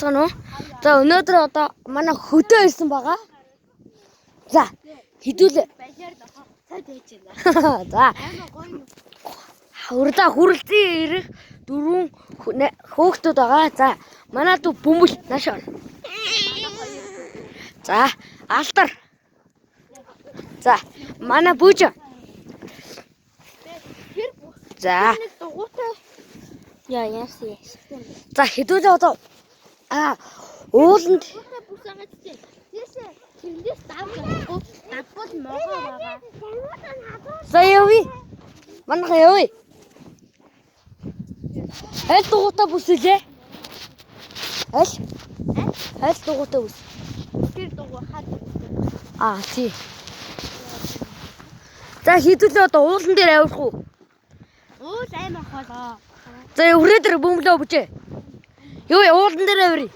Уулзгана уу? За өнөөдөр одоо манай хөдөө ирсэн байгаа. За хэдүүлээ. За. Хурдаа хүрлцэн ирэх 4 хөөхтүүд байгаа. За манай дүү бөмбөл наашаа. За алтар. За манай бүж. За. Яа. За хэдүүлээ одоо ууланд за яви. Манайха яви. Аль дугуйтаа бүсэлээ? Аль дугуйтаа бүс? Тэр дугуй хаад. Тий. За хэдүүлээ одоо уулан дээр авирах уу? Уул аймаг холоо. За өрөөдөр бөмбөлөө бүжээ. Юу уулан дээр авирь.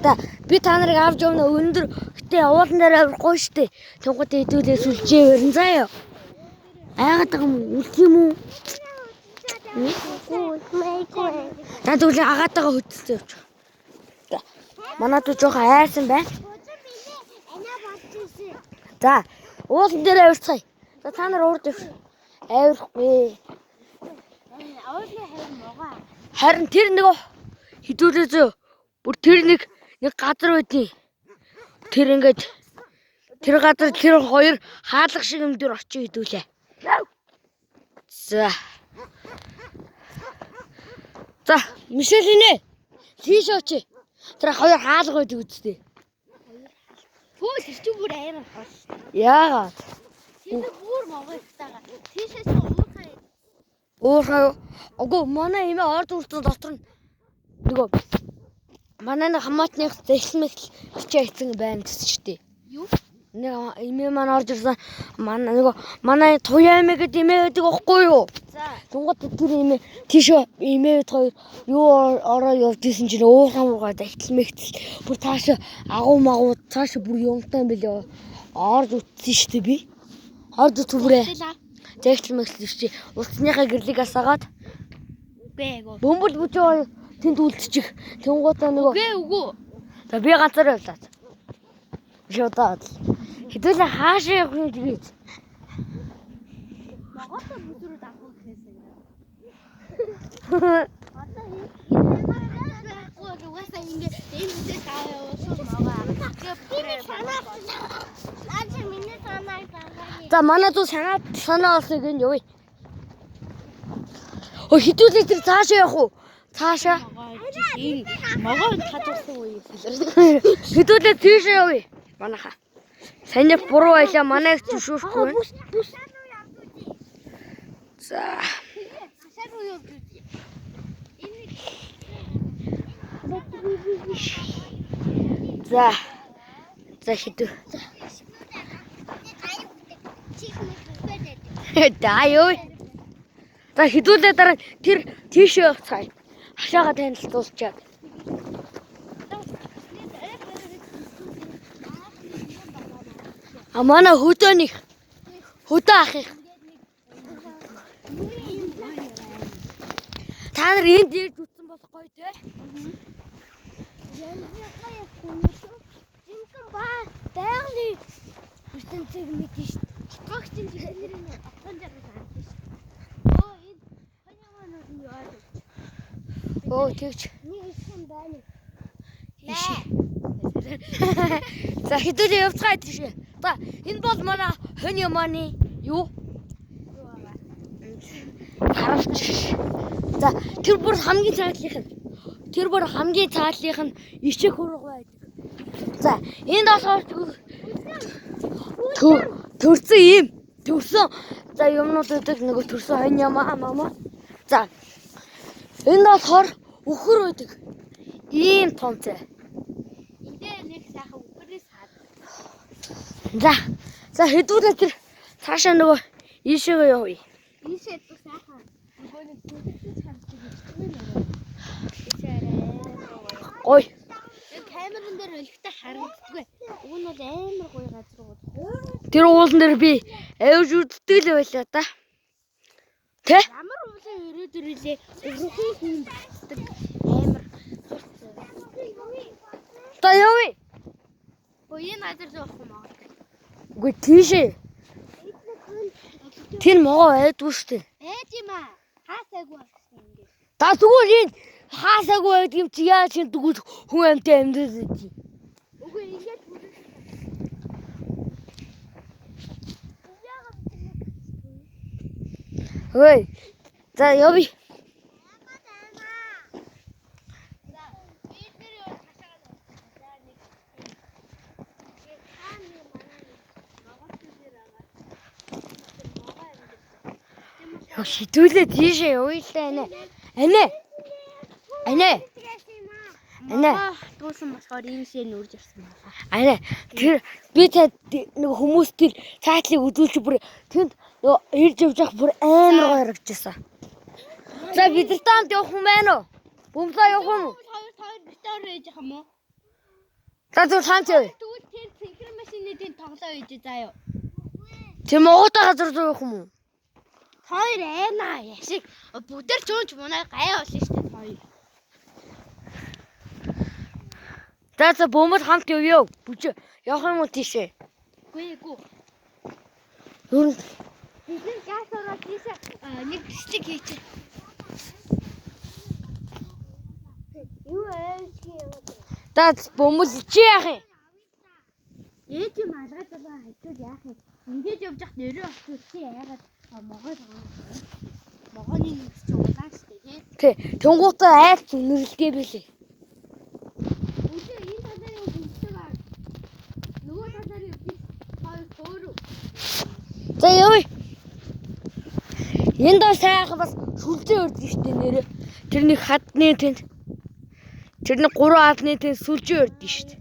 За би та нарыг авч явна өндөр гэтээ уулан дээр авихгүй штэ. Тэнгууд хэдүүлээ сүлжээ өрн заяа. Айгаад байгаа юм үлх юм уу? За тэгвэл агаад байгаа хөдөлсөй явж. За манай дүү жоохон айсан байна. За уулан дээр авирцгаая. За та нар урд авихгүй. Харин тэр нэг хэдүүлээ зөө. Бүр тэр нэг газар байдیں۔ Тэр ингээд тэр газар тэр хоёр хаалга шиг юм дээр очиж хэдүүлээ. За. За Мишель инээ. Тийш очие. Тэр хоёр хаалга байдаг үстэй. Хөөс чи бүр амар хол. Яагаад? Тэр бүр могойтайгаа. Тийшээс уурхай. Уурхай. Огоо манай имээ орд үрдэн дотор нь нөгөө манай хамаатны зэхлмэл хичээ хийсэн байна гэсэн ч тий. Юу? Нэг имээ маань орж ирсэн. Манай туяа имээ гэдэг имээ байдаг аахгүй юу? За. Тунгад тэр имээ тийш имээ хоёр юу ороо явж исэн чинь уурхаа зэхлмэл бүр цааш агуу цааш бүр юмтай юм билээ. Орж утсан штэ би. Орж түврээ. Зэхлмэл чи улсныхаа гэрлийг асаагаад. Үгүй. Бөмбөл бүжөө тэнд үлдчих. Тэнгуудаа нөгөө. Үгүй. За би ганцаар явлаа. Жодаад. Хэдүүлээ хаашаа явах юм тэгээд. Магадгүй бүдүрүүд авах гэсэн юм. Угаасаа ингэ энэ таа уусуу мага. За манай дүү санаа олсыг энэ явъя. Хэдүүлээ тэр цаашаа явах уу? Цаашаа. Могоо татуулсан үе. Хэдүүлээ тийшээ явъя. Манайха. Саний буруу байлаа. Манайг зөвшөөрөхгүй байна. За. За хэдүү. Даяа. За хэдүүлээ дараа тэр тийшээ явах цай. Хашаага танилцуулчаад. Манай хөдөөнийх хөдөө ахих. Та нар энд ирж утсан болох гоё те. Жинхэнэ баа дайгны хүсэнцэг мэдэн шүү. Гогч энэ хэлэрийн отгон дээр гардаг шүү. Энэ ханяманууд нь яа. Тэгч. Нэг юм байна. За хэдүүлээ явцгаа тийш. За энэ бол манай ханяманы юу? Харавч. За тэр бүр хамгийн цаатлынх нь ичиг хурга байдаг. За энд болохоор төрсөн юм. За юмнууд үүдэг нөгөө төрсөн ханямаа мама. За энэ болохоор өхөр байдаг. Ийм том цай. Эндээ нэг сайхан өхрөөс хаад. За хэдүүлээ тэр цаашаа нөгөө ийшээгээ явъя. Ийшээ дүү сайхан. Нөгөөний зүгтээс хандчих гэж байна. Ой. Камерын дээр өлегтэй харагддаггүй. Уг нь бол амар гоё газар уу. Тэр уулан дээр би авж үздэг л байлаа да. Тэ? Ямар уулын өрөөдөр илээ өрхөн хүн багтдаг амар. Та явъя. Боён газар зоох юм аа. Үгүй тийшээ. Тэр могоо байдгүй штэ. Ээж юм аа. Хаасаагүй болсон юм гээ. Та тэгвэл энэ хаасаагүй байд юм чи яаж энэ тэгвэл хүн амтай амьдрал гэж. Үгүй ингэж Ой. За явъя. Шитүүлээ тийшээ явъя л анаа. Анаа. дуусан болохоор ийшээ нүрж ирсэн байна. Анаа. Тэр би та нэг хүмүүс тэр цаатлыг үзүүлж бүр тэнд ирж явж явах бүр амар гоё харагдчихсан. За бид нар таанд явах юм байна уу? Бөмбөлөө явах юм уу? Хоёр битээр ээж юм уу? За зөв таанд явъя. Тэгвэл тэр синхрон машины тийм тоглоо ээж заяа. Тэр моготой газар зөө явах юм уу? Хоёр айна яшиг бүдэр чуунч мунаа гай болно шүү дээ хоёр. За бөмбөл хамт явъя. Бүж явах юм уу тийшээ? Үгүй. Юу Бид газ ороод тийшээ нэг бичлэг хийчих. Юу ээж юм. За бөмбөл чи яах юм? Ээж юм алгаад байгаа хайчуул яах юм. Ингээд явж хат нэрээ авчих чи яагаад могоо могооны нэг ч улаан шүү дээ тий. Тэнгуутаа айц үнэрлэгээ билээ. Үгүй энэ талаар юу бэлтдэг аа. Нөгөө талаар юу би хоёр хөөрөв. За явъя. Энд доо сайхан бас сүлжээ өрдөг штэ нэрээ. Тэрний хадны тэнд. Тэрний 3 хадны тэнд сүлжээ өрдөг штэ.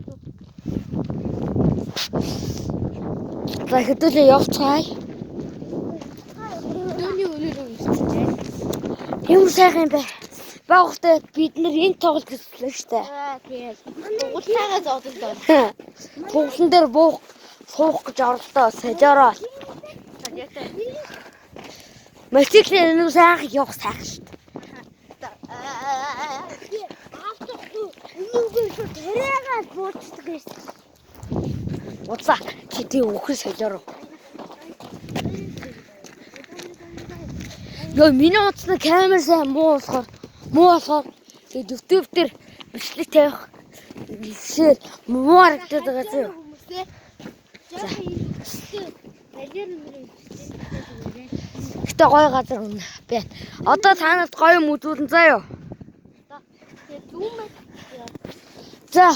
За хэдүүлээ явцгаая. Дөөний өнөр юм. Ямар сайхан юм бэ? Багтай бид нар энэ тоглолт хийсэн штэ. Тийм. Угуултайгаа зодолдоо. Тугсан дээр суух гэж орлоо сажаараа. Мотоциклээ нэг сайхан явах сайхан штэ. Автохгүй. Үнэгүй шүү тэрээгээ буучдаг гэсэн. Уцаа чи тий өхөр сажаараа. Йоо миний утасны камер сайн муу болохоор тэгээ YouTube дээр бичлэг тавих жишээ муу харагдаад байгаа зөө. Гэтэ гоё газар үнэ байна. Одоо танад гоё юм үзүүлэн заа юу. За.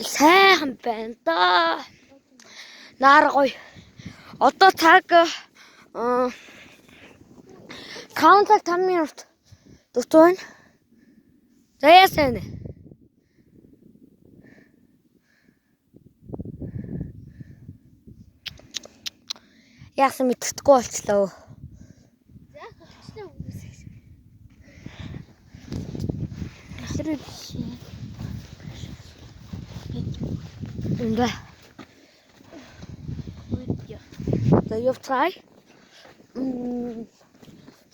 Сайхан байна да. Наар гоё. Одоо цаг Counter 5 минут. Дуртай байна. За яасан. Яасан мэддэхгүй болчлоо. За болчихлоо үгүйс. Асраа биш. Үнэ. За явцгаая.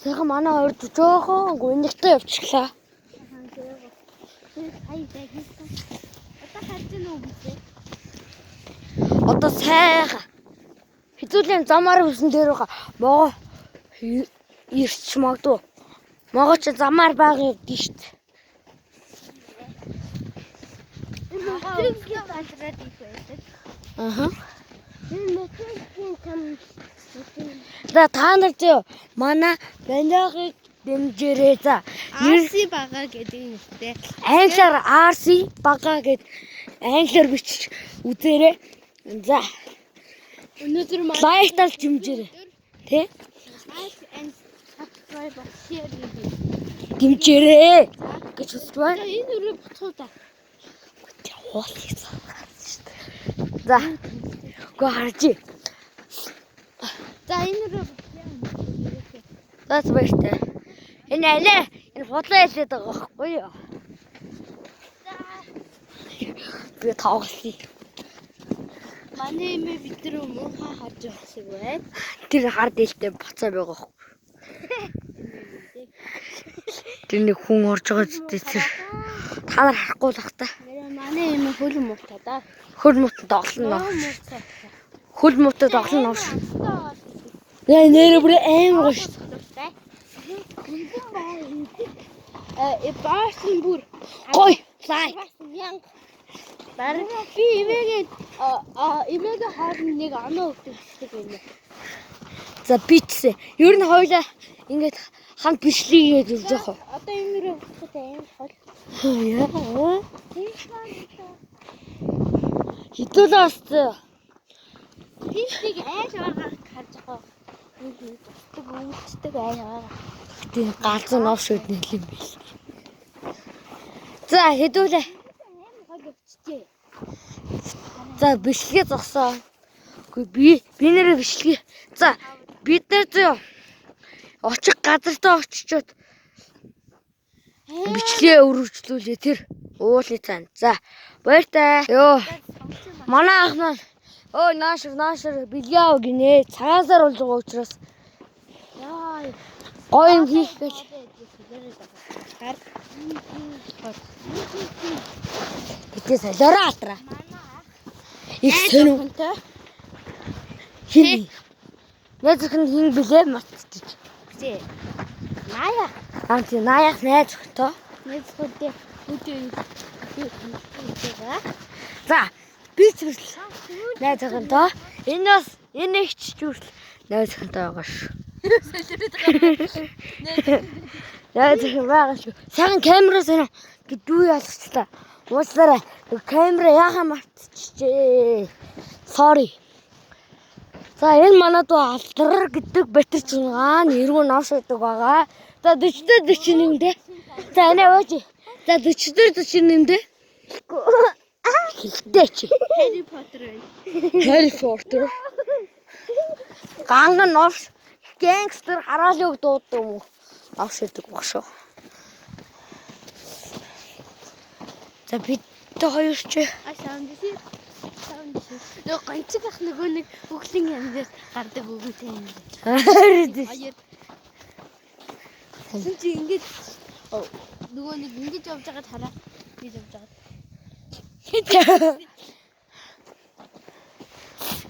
Сайхан манай хоёр жоохон гүнэлтэй явчихлаа. Одоо сайхан хэдүүлэн замаар үсэн дээр могоо ирч магадгүй. Могоо ч замаар байгаа юм шүү дээ. Аха. За та нар зөө манай баниагыг дэмжээрэй за. RC бага гэдэг юм үстэй. Англиар RC бага гэд англиар бичиж үзээрэй. За. Өнөөдөр маань Лайктал дэмжээрэй. Тэ? subscribe share гэдэг. Дэмжээрэй гэж хүсэж байна. Энэ өрөө буцуу та. За. Гоо харж. За энэ өрөө That's бэштэй. Энэ фото хэлээд байгаа байхгүй юу? Би тоглоё. Манай эмээ бид нар муухай харж байгаа шиг байна. Тэр хард хэлтэй буцаа байгаа. Тэр нэг хүн орж байгаа зү тэр. Та нар харахгүй л бах та. Манай юм хөл муутай да. Хөл муутай доглоно. Муутай. Хөл муутай доглоно. Яа нэр бүр амар гош. Баасан бүр Гой. Лай. Бараг би имээгээд имээгээ хоолны нэг оноо өгдөг юм. За битсэн. Ер нь хоёлаа ингээд хамт бичлэгээ гэж яах вэ? Одоо имээрээ өгөхгүй аим хол. Яа. Хитүүлээс Пистиг айл гаргах харж байгаа. Тусдаг өвчтөг айл гаргах. тийм галзуу новш үднэл юм биш. За хитүүлээ. Аим хол өвчтэй. За бичлэгээ зогсоо. Үгүй би нэрээ бичлэгээ. За бид нар зөө очих газартаа очичоод бичлэгээ өргөжлүүлээ тэр уулын цаана. За баяртай. Йоо. Манай ах маань өө наашир бэлгээ гинэ. Цагаансаар болж байгаа учраас Яа. гоё юм хийх гэж. Гэтэ солиороо алтраа. Их сонир. Хин. Найз охин хин блэ мартчих. Тий. Наяа. Анти наяах найз охинтой. Нэг хөдөө үгүй. За би ч хүртэл найз охинтой. Энэ бас энэ их ч хүртэл найз охинтой байгаа ш. Найз охин байгаа ш. Сайн камера сонь гэдүү ялгчлаа. Уучлаарай. Камера яхаа мартчихжээ. Sorry. За энэ манай дуу алдар гэдэг батэр чунгаан эргүү навш гэдэг байгаа. За 40 нэмдэ. За энэ өөч. За 40 нэмдэ. Хилтэй чи. Harry Potter. Harry Potter. Ганган навш гангстер хараалыг дууддаг юм уу? Навш гэдэг баг шүү. За бид хоёр ч Саундши. Нэг ганцхан ах нөгөө нэг бүхлийн амьд гардаг үгүйтэй юм. Хоёр. Тэгсэн чи ингэж нөгөө нэг ингэж явж байгаад хараа. Би явж байгаа.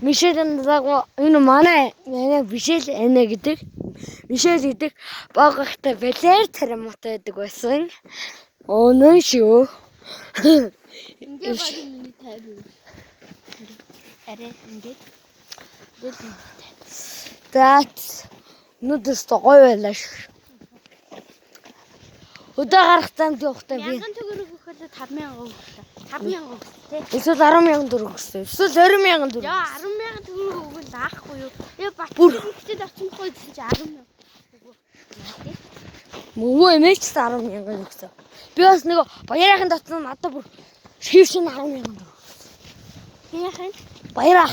Мишель загва энэ манай Мишель энэ гэдэг. Мишель гэдэг багахтай балер церемонтой байдаг байсан. Өнөө шүү. Ингээ баг миний тайван. Арай ингээд. That's нүдэс гоё байлаа ш. Өдөө гарах замд явахдаа би 1000 төгрөг өгөхөд 5000 өгсөн. 5000 өгсөн тий. эсвэл 10,000 төгрөг өгсөн. Эсвэл 20,000 төгрөг. Яа 10,000 төгрөг өгвөл заахгүй юу? Тэгээ бат Бүр. ихтэй очимхой гэсэн чи 10,000. Мөвөө эмээч 10,000 өгсөн. Би бас нэг баярахын дотор надад бүр шившин 10,000 төгрөг. Яахын? Баярах